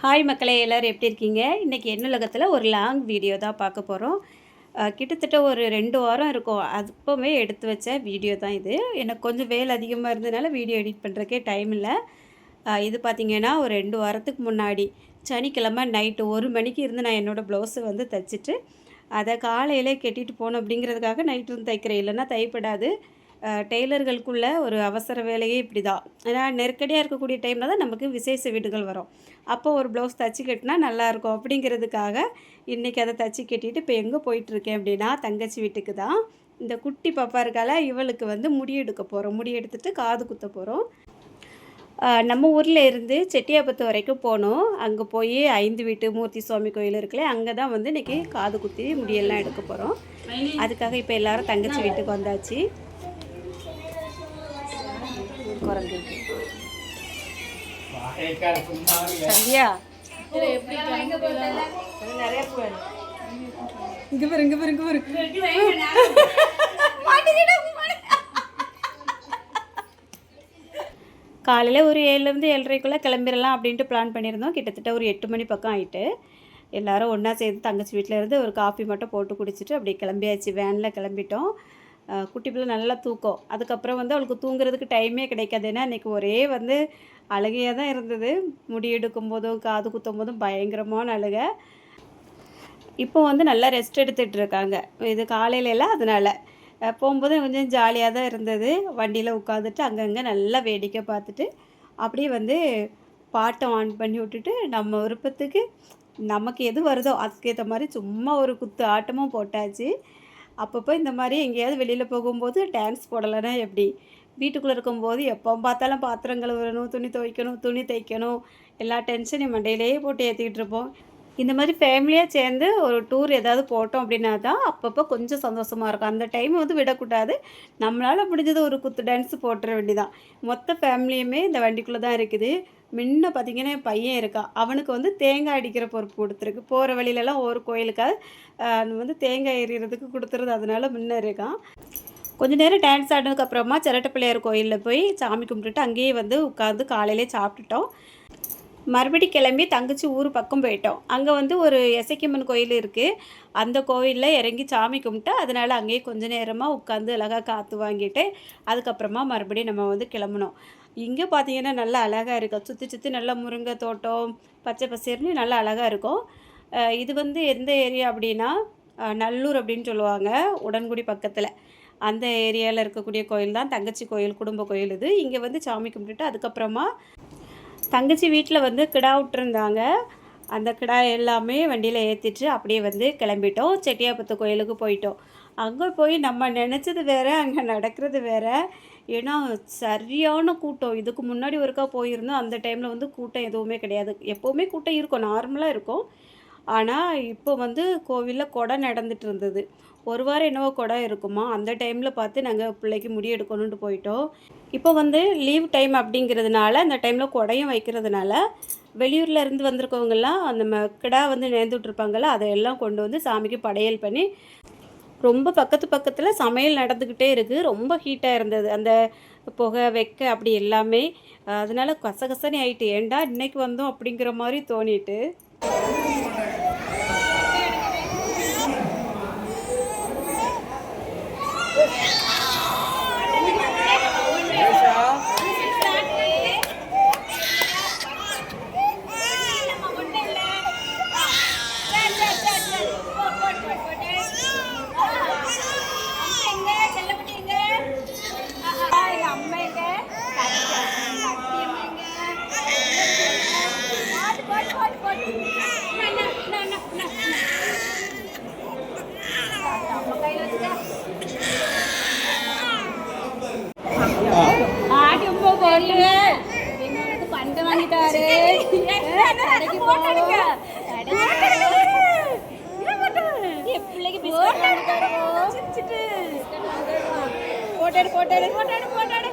Hi மக்களே, எல்லோரும் எப்படி இருக்கீங்க? இன்றைக்கி என்னுலகத்தில் ஒரு லாங் வீடியோ தான் பார்க்க போகிறோம். கிட்டத்தட்ட ஒரு 2 வாரம் இருக்கும். அப்போவே எடுத்து வச்ச வீடியோ தான் இது. எனக்கு கொஞ்சம் வேலை அதிகமாக இருந்ததுனால வீடியோ எடிட் பண்ணுறக்கே டைம் இல்லை. இது பார்த்திங்கன்னா ஒரு 2 வாரத்துக்கு முன்னாடி சனிக்கிழமை நைட்டு 1 மணிக்கு இருந்து நான் என்னோடய ப்ளவுஸை வந்து தைச்சிட்டு அதை காலையிலே கட்டிட்டு போகணும் அப்படிங்கிறதுக்காக நைட்டு இருந்து தைக்கிறேன், இல்லைன்னா தைப்படாது. டெய்லர்களுக்குள்ள ஒரு அவசர வேலையே இப்படி தான். ஏன்னா நெருக்கடியாக இருக்கக்கூடிய டைமில் தான் நமக்கு விசேஷ வீடுகள் வரும். அப்போ ஒரு ப்ளவுஸ் தைச்சி கட்டினா நல்லாயிருக்கும் அப்படிங்கிறதுக்காக இன்றைக்கி அதை தைச்சி கட்டிட்டு இப்போ எங்கே போயிட்டுருக்கேன் அப்படின்னா தங்கச்சி வீட்டுக்கு தான். இந்த குட்டி பாப்பா இருக்கால, இவளுக்கு வந்து முடி எடுக்க போகிறோம். முடி எடுத்துகிட்டு காது குத்த போகிறோம். நம்ம ஊரில் இருந்து செட்டியாபத்து வரைக்கும் போனோம். அங்கே போய் 5 வீட்டு மூர்த்தி சுவாமி கோயில் இருக்குல்ல, அங்கே தான் வந்து இன்றைக்கி காது குத்தி முடியெல்லாம் எடுக்க போகிறோம். அதுக்காக இப்போ எல்லோரும் தங்கச்சி வீட்டுக்கு வந்தாச்சு. குறைஞ்சி சந்தியா நிறைய இங்கே பாரு இங்கே பாரு இங்கே பாரு காலையில் ஒரு 7லேருந்து 7:30க்குள்ளே கிளம்பிடலாம் அப்படின்ட்டு பிளான் பண்ணியிருந்தோம். கிட்டத்தட்ட ஒரு 8 மணி பக்கம் ஆகிட்டு எல்லோரும் ஒன்றா சேர்ந்து தங்கச்சி வீட்டில் இருந்து ஒரு காஃபி மட்டும் போட்டு குடிச்சிட்டு அப்படியே கிளம்பியாச்சு. வேனில் கிளம்பிட்டோம். குட்டி பிள்ளை நல்லா தூக்கம். அதுக்கப்புறம் வந்து அவளுக்கு தூங்குறதுக்கு டைமே கிடைக்காது. ஏன்னா இன்றைக்கி ஒரே வந்து அழுகையாக தான் இருந்தது. முடி எடுக்கும் போதும் காது குத்தும் போதும் பயங்கரமான அழுகை. இப்போ வந்து நல்லா ரெஸ்ட் எடுத்துகிட்டு இருக்காங்க. இது காலையிலலாம் அதனால் போகும்போது கொஞ்சம் ஜாலியாக தான் இருந்தது. வண்டியில் உட்காந்துட்டு அங்கங்கே நல்லா வேடிக்கை பார்த்துட்டு அப்படியே வந்து பாட்டை ஆன் பண்ணி விட்டுட்டு நம்ம விருப்பத்துக்கு நமக்கு எது வருதோ அதுக்கேற்ற மாதிரி சும்மா ஒரு குத்து ஆட்டமும் போட்டாச்சு. அப்பப்போ இந்த மாதிரி எங்கேயாவது வெளியில் போகும்போது டான்ஸ் போடலைன்னா எப்படி? வீட்டுக்குள்ளே இருக்கும்போது எப்போ பார்த்தாலும் பாத்திரம் கழுவணும், துணி துவைக்கணும், துணி தைக்கணும், எல்லா டென்ஷனையும் மண்டையிலேயே போட்டு ஏற்றிக்கிட்டு இருப்போம். இந்த மாதிரி ஃபேமிலியாக சேர்ந்து ஒரு டூர் ஏதாவது போட்டோம் அப்படின்னா தான் அப்பப்போ கொஞ்சம் சந்தோஷமாக இருக்கும். அந்த டைம் வந்து விடக்கூடாது. நம்மளால் முடிஞ்சது ஒரு குத்து டான்ஸு போட்டுற வேண்டிதான். மொத்த ஃபேமிலியுமே இந்த வண்டிக்குள்ளே தான் இருக்குது. முன்ன பார்த்திங்கன்னா என் பையன் இருக்கான். அவனுக்கு வந்து தேங்காய் அடிக்கிற பொறுப்பு கொடுத்துருக்கு. போகிற வழியிலலாம் ஒரு கோயிலுக்காக வந்து தேங்காய் எறிகிறதுக்கு கொடுத்துருது. அதனால முன்ன இருக்கான். கொஞ்சம் நேரம் டான்ஸ் ஆடினதுக்கப்புறமா சிரட்டை பிள்ளையார் கோயிலில் போய் சாமி கும்பிட்டுட்டு அங்கேயே வந்து உட்காந்து காலையிலே சாப்பிட்டுட்டோம். மறுபடி கிளம்பி தங்கச்சி ஊர் பக்கம் போயிட்டோம். அங்கே வந்து ஒரு எசக்கியம்மன் கோயில் இருக்குது. அந்த கோயிலில் இறங்கி சாமி கும்பிட்டு அதனால் அங்கேயே கொஞ்சம் நேரமாக உட்காந்து அழகாக காற்று வாங்கிட்டு அதுக்கப்புறமா மறுபடியும் நம்ம வந்து கிளம்புனோம். இங்கே பார்த்தீங்கன்னா நல்லா அழகாக இருக்கும். சுற்றி சுற்றி நல்லா முருங்கை தோட்டம், பச்சை பசேர்னு நல்லா அழகாக இருக்கும். இது வந்து எந்த ஏரியா அப்படின்னா நல்லூர் அப்படின்னு சொல்லுவாங்க, உடன்குடி பக்கத்தில். அந்த ஏரியாவில் இருக்கக்கூடிய கோயில் தான் தங்கச்சி கோயில், குடும்ப கோயில் இது. இங்கே வந்து சாமி கும்பிட்டுட்டு அதுக்கப்புறமா தங்கச்சி வீட்டில் வந்து கிடா விட்டுருந்தாங்க. அந்த கிடா எல்லாமே வண்டியில் ஏற்றிட்டு அப்படியே வந்து கிளம்பிட்டோம். செட்டியாபத்து கோயிலுக்கு போயிட்டோம். அங்கே போய் நம்ம நினச்சது வேறு, அங்கே நடக்கிறது வேறு. ஏன்னா சரியான கூட்டம். இதுக்கு முன்னாடி ஒருக்கா போயிருந்தோம். அந்த டைமில் வந்து கூட்டம் எதுவுமே கிடையாது. எப்போவுமே கூட்டம் இருக்கும், நார்மலாக இருக்கும். ஆனால் இப்போ வந்து கோவிலில் கொடை நடந்துட்டு இருந்தது. ஒரு வாரம் என்னவோ கொடை இருக்குமா, அந்த டைமில் பார்த்து நாங்கள் பிள்ளைக்கு முடி எடுக்கணுன்ட்டு போயிட்டோம். இப்போ வந்து லீவ் டைம் அப்படிங்கிறதுனால அந்த டைமில் கொடையும் வைக்கிறதுனால வெளியூரில் இருந்து வந்திருக்கவங்கெல்லாம் அந்த கிடா வந்து நேர்ந்துட்ருப்பாங்கள்ல, அதையெல்லாம் கொண்டு வந்து சாமிக்கு படையல் பண்ணி ரொம்ப பக்கத்தில் சமையல் நடந்துக்கிட்டே இருக்குது. ரொம்ப ஹீட்டாக இருந்தது அந்த புகை வைக்க அப்படி எல்லாமே. அதனால் கசகசனி ஆகிட்டு ஏண்டா இன்றைக்கி வந்தோம் அப்படிங்கிற மாதிரி தோணிட்டு பண்டு வாங்கிட்டாரு. பிள்ளைக்கு போட்டாடு போட்டாடு போட்டாடு போட்டாடு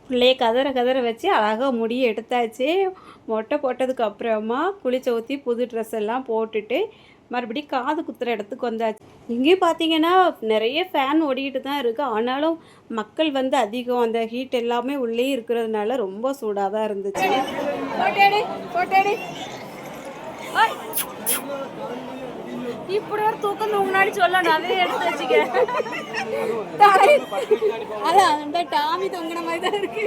பிள்ளைய கதற கதற வச்சு அழகாக முடியை எடுத்தாச்சு. மொட்டை போட்டதுக்கு அப்புறமா குளிச்ச ஊற்றி புது ட்ரெஸ் எல்லாம் போட்டுட்டு மறுபடியும் காது குத்துற இடத்துக்கு வந்தாச்சு. இங்கேயும் பார்த்தீங்கன்னா நிறைய ஃபேன் ஓடிக்கிட்டு தான் இருக்குது. ஆனாலும் மக்கள் வந்து அதிகம், அந்த ஹீட் எல்லாமே உள்ளே இருக்கிறதுனால ரொம்ப சூடாக தான் இருந்துச்சு. இப்படி ஒரு தூக்கம் முன்னாடி சொல்லணும், அதே எடுத்து வச்சுக்க. அதான் அந்த டாமி தொங்கின மாதிரி தான் இருக்கு.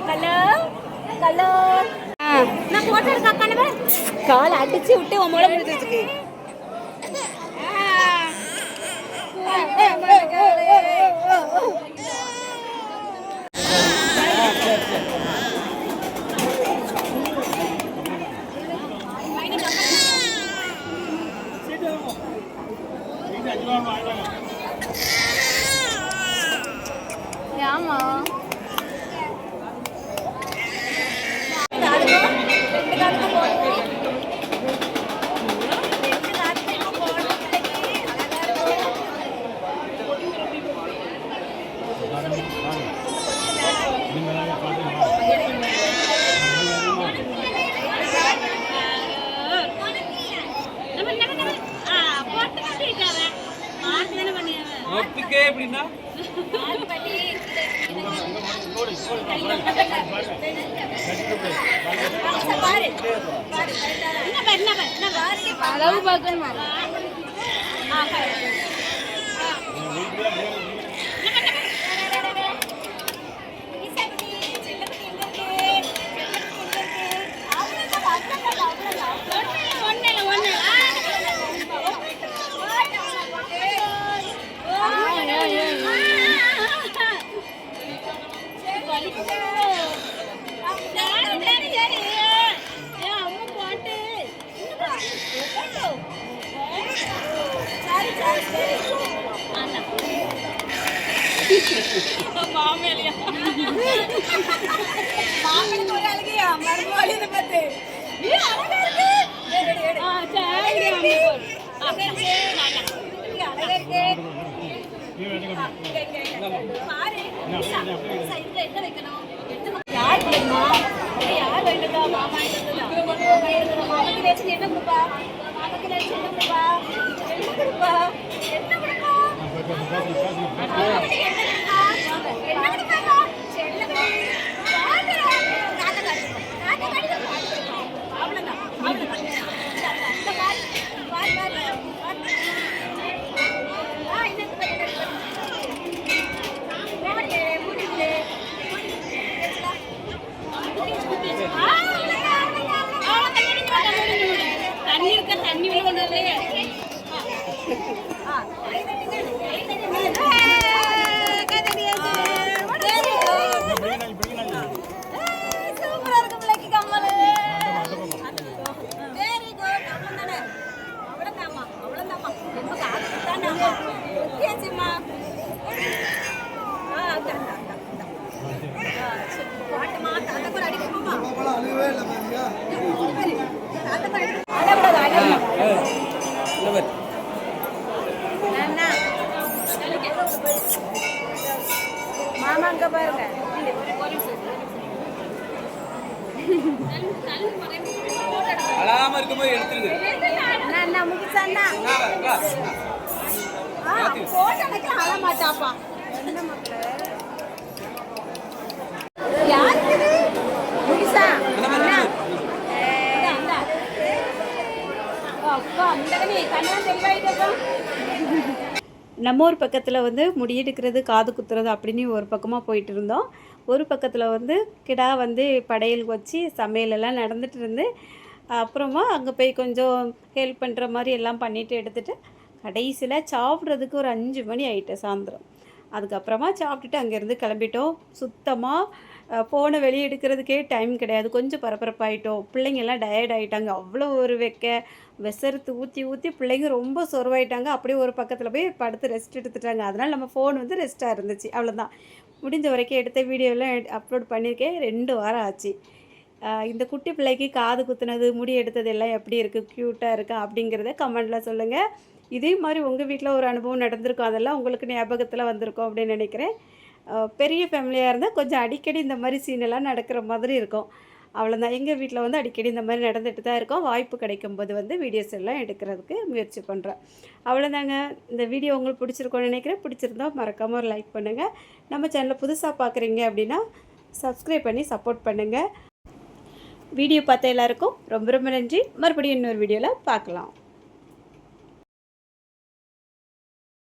ஹலோ ஹலோ, நான் போட்டோ எடுக்க கால் அடிச்சு விட்டு உங்கள முடிச்சு வச்சுக்கு. ஆமா எப்படின்னா அளவு பார்க்கணும். மாமா அங்க பாருங்க. அழாம இருக்கும்போது எடுத்துருது. நான் முகிச்சன்னா போட்டோ எடுக்க அழ மாட்டாப்பா. என்ன மக்களே யார் இது? முகிசா அண்ணா அப்பா முண்டகனே கண்ணன் தெளிவாயிட்டப்பா. நம்ம ஒரு பக்கத்தில் வந்து முடி எடுக்கிறது காது குத்துறது அப்படின்னு ஒரு பக்கமாக போயிட்டு இருந்தோம். ஒரு பக்கத்தில் வந்து கிடா வந்து படையல் வச்சு சமையலெல்லாம் நடந்துட்டு இருந்து அப்புறமா அங்கே போய் கொஞ்சம் ஹெல்ப் பண்ணுற மாதிரி எல்லாம் பண்ணிவிட்டு எடுத்துகிட்டு கடைசியில் சாப்பிட்றதுக்கு ஒரு 5 மணி ஆகிட்டு சாயந்தரம். அதுக்கப்புறமா சாப்பிட்டுட்டு அங்கேருந்து கிளம்பிட்டோம். சுத்தமாக ஃபோனை வெளியே எடுக்கிறதுக்கே டைம் கிடையாது. கொஞ்சம் பரபரப்பாயிட்டோம். பிள்ளைங்கள்லாம் டயர்ட் ஆகிட்டாங்க. அவ்வளோ ஒரு விசரத்து ஊற்றி ஊற்றி பிள்ளைங்க ரொம்ப சொருவாயிட்டாங்க. அப்படியே ஒரு பக்கத்தில் போய் படுத்து ரெஸ்ட் எடுத்துட்டாங்க. அதனால் நம்ம ஃபோன் வந்து ரெஸ்ட்டாக இருந்துச்சு. அவ்வளோதான். முடிஞ்ச வரைக்கும் எடுத்த வீடியோலாம் அப்லோட் பண்ணியிருக்கேன். 2 வாரம் ஆச்சு. இந்த குட்டி பிள்ளைக்கு காது குத்துனது முடி எடுத்தது எல்லாம் எப்படி இருக்குது, க்யூட்டாக இருக்கா அப்படிங்கிறத கமெண்டில் சொல்லுங்கள். இதே மாதிரி உங்கள் வீட்டில் ஒரு அனுபவம் நடந்திருக்கும், அதெல்லாம் உங்களுக்கு ஞாபகத்தில் வந்திருக்கும் அப்படின்னு நினைக்கிறேன். பெரிய ஃபேமிலியாக இருந்தால் கொஞ்சம் அடிக்கடி இந்த மாதிரி சீனெல்லாம் நடக்கிற மாதிரி இருக்கும். அவ்வளோதான். எங்கள் வீட்டில் வந்து அடிக்கடி இந்த மாதிரி நடந்துட்டு தான் இருக்கோம். வாய்ப்பு கிடைக்கும்போது வந்து வீடியோஸ் எல்லாம் எடுக்கிறதுக்கு முயற்சி பண்ணுறேன். அவ்வளோதாங்க. இந்த வீடியோ உங்களுக்கு பிடிச்சிருக்கோன்னு நினைக்கிறேன். பிடிச்சிருந்தா மறக்காமல் ஒரு லைக் பண்ணுங்கள். நம்ம சேனலை புதுசாக பார்க்குறீங்க அப்படின்னா சப்ஸ்கிரைப் பண்ணி சப்போர்ட் பண்ணுங்கள். வீடியோ பார்த்த எல்லாருக்கும் ரொம்ப ரொம்ப நன்றி. மறுபடியும் இன்னொரு வீடியோவில் பார்க்கலாம்.